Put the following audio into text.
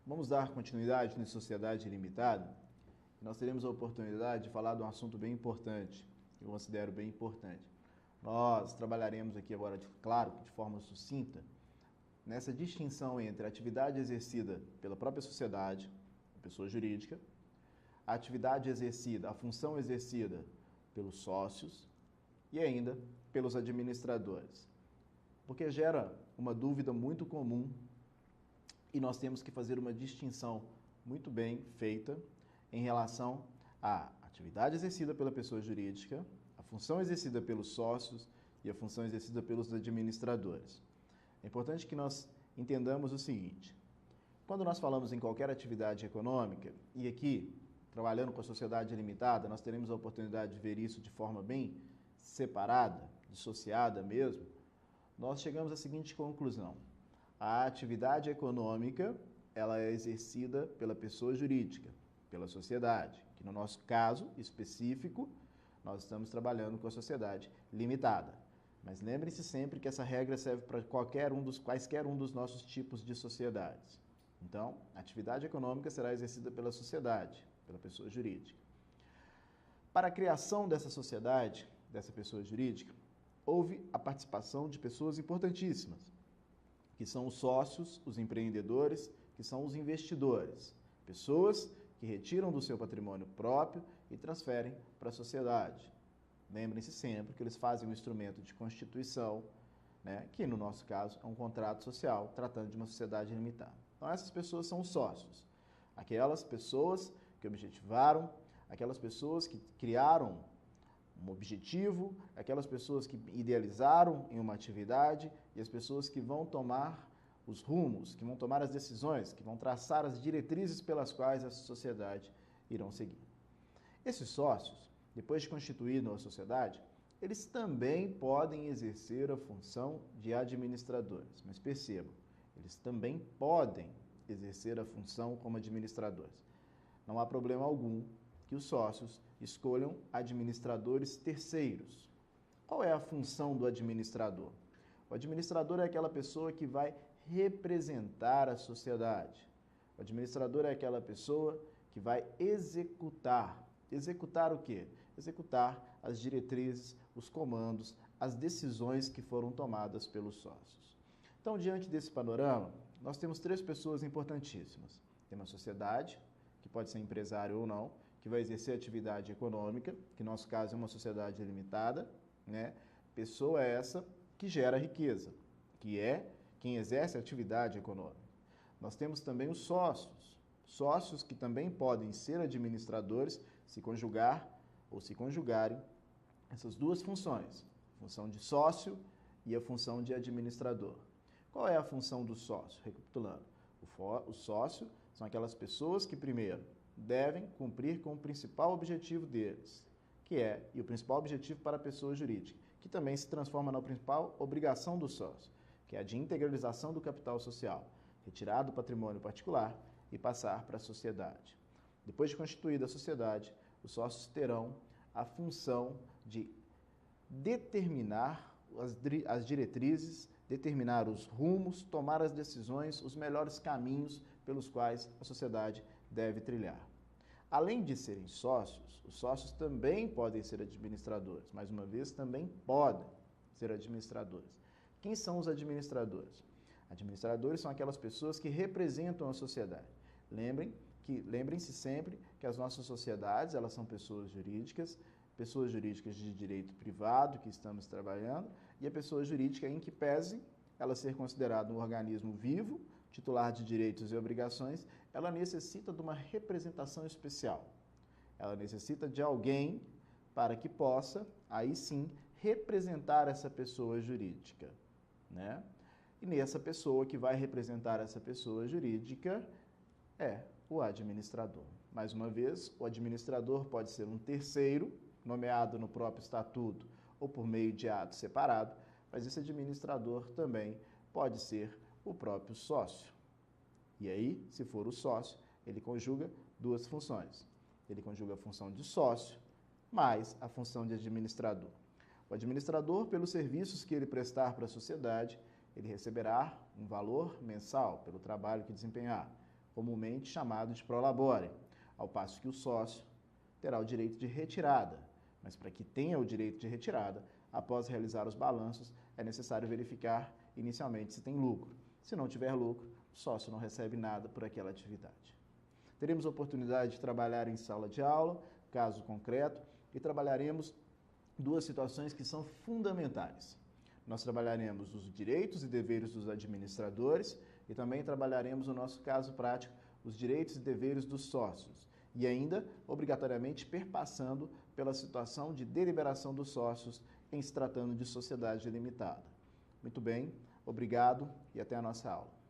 Vamos dar continuidade na Sociedade Limitada. Nós teremos a oportunidade de falar de um assunto bem importante, que eu considero bem importante. Nós trabalharemos aqui agora, claro, de forma sucinta, nessa distinção entre a atividade exercida pela própria sociedade, a pessoa jurídica, a atividade exercida, a função exercida pelos sócios e ainda pelos administradores. Porque gera uma dúvida muito comum e nós temos que fazer uma distinção muito bem feita em relação à atividade exercida pela pessoa jurídica, a função exercida pelos sócios e a função exercida pelos administradores. É importante que nós entendamos o seguinte: quando nós falamos em qualquer atividade econômica, e aqui, trabalhando com a sociedade limitada, nós teremos a oportunidade de ver isso de forma bem separada, dissociada mesmo, nós chegamos à seguinte conclusão: a atividade econômica, ela é exercida pela pessoa jurídica, pela sociedade, que no nosso caso específico, nós estamos trabalhando com a sociedade limitada. Mas lembre-se sempre que essa regra serve para quaisquer um dos nossos tipos de sociedades. Então, a atividade econômica será exercida pela sociedade, pela pessoa jurídica. Para a criação dessa sociedade, dessa pessoa jurídica, houve a participação de pessoas importantíssimas, que são os sócios, os empreendedores, que são os investidores. Pessoas que retiram do seu patrimônio próprio e transferem para a sociedade. Lembrem-se sempre que eles fazem um instrumento de constituição, que no nosso caso é um contrato social, tratando de uma sociedade limitada. Então essas pessoas são os sócios. Aquelas pessoas que objetivaram, aquelas pessoas que criaram um objetivo, aquelas pessoas que idealizaram em uma atividade e as pessoas que vão tomar os rumos, que vão tomar as decisões, que vão traçar as diretrizes pelas quais essa sociedade irão seguir. Esses sócios, depois de constituída a sociedade, eles também podem exercer a função de administradores. Mas percebam, eles também podem exercer a função como administradores. Não há problema algum que os sócios escolham administradores terceiros. Qual é a função do administrador? O administrador é aquela pessoa que vai representar a sociedade. O administrador é aquela pessoa que vai executar. Executar o quê? Executar as diretrizes, os comandos, as decisões que foram tomadas pelos sócios. Então, diante desse panorama, nós temos três pessoas importantíssimas. Tem uma sociedade, que pode ser empresário ou não, que vai exercer atividade econômica, que no nosso caso é uma sociedade limitada, Pessoa essa que gera riqueza, que é quem exerce a atividade econômica. Nós temos também os sócios, sócios que também podem ser administradores se conjugar ou se conjugarem essas duas funções, a função de sócio e a função de administrador. Qual é a função do sócio? Recapitulando, o sócio são aquelas pessoas que, primeiro, devem cumprir com o principal objetivo deles, e o principal objetivo para a pessoa jurídica, que também se transforma na principal obrigação do sócio, que é a de integralização do capital social, retirar do patrimônio particular e passar para a sociedade. Depois de constituída a sociedade, os sócios terão a função de determinar as diretrizes, determinar os rumos, tomar as decisões, os melhores caminhos pelos quais a sociedade deve trilhar. Além de serem sócios, os sócios também podem ser administradores. Mais uma vez, também podem ser administradores. Quem são os administradores? Administradores são aquelas pessoas que representam a sociedade. Lembrem-se sempre que as nossas sociedades, elas são pessoas jurídicas de direito privado que estamos trabalhando, e a pessoa jurídica, em que pese ela ser considerada um organismo vivo, titular de direitos e obrigações, ela necessita de uma representação especial. Ela necessita de alguém para que possa, aí sim, representar essa pessoa jurídica, E nessa pessoa que vai representar essa pessoa jurídica é o administrador. Mais uma vez, o administrador pode ser um terceiro, nomeado no próprio estatuto ou por meio de ato separado, mas esse administrador também pode ser o próprio sócio. E aí, se for o sócio, ele conjuga duas funções. Ele conjuga a função de sócio mais a função de administrador. O administrador, pelos serviços que ele prestar para a sociedade, ele receberá um valor mensal pelo trabalho que desempenhar. comumente chamado de prolabore, ao passo que o sócio terá o direito de retirada. Mas para que tenha o direito de retirada, após realizar os balanços, é necessário verificar inicialmente se tem lucro. Se não tiver lucro, o sócio não recebe nada por aquela atividade. Teremos a oportunidade de trabalhar em sala de aula, caso concreto, e trabalharemos duas situações que são fundamentais. Nós trabalharemos os direitos e deveres dos administradores e também trabalharemos, no nosso caso prático, os direitos e deveres dos sócios. E ainda, obrigatoriamente, perpassando pela situação de deliberação dos sócios em se tratando de sociedade limitada. Muito bem, obrigado e até a nossa aula.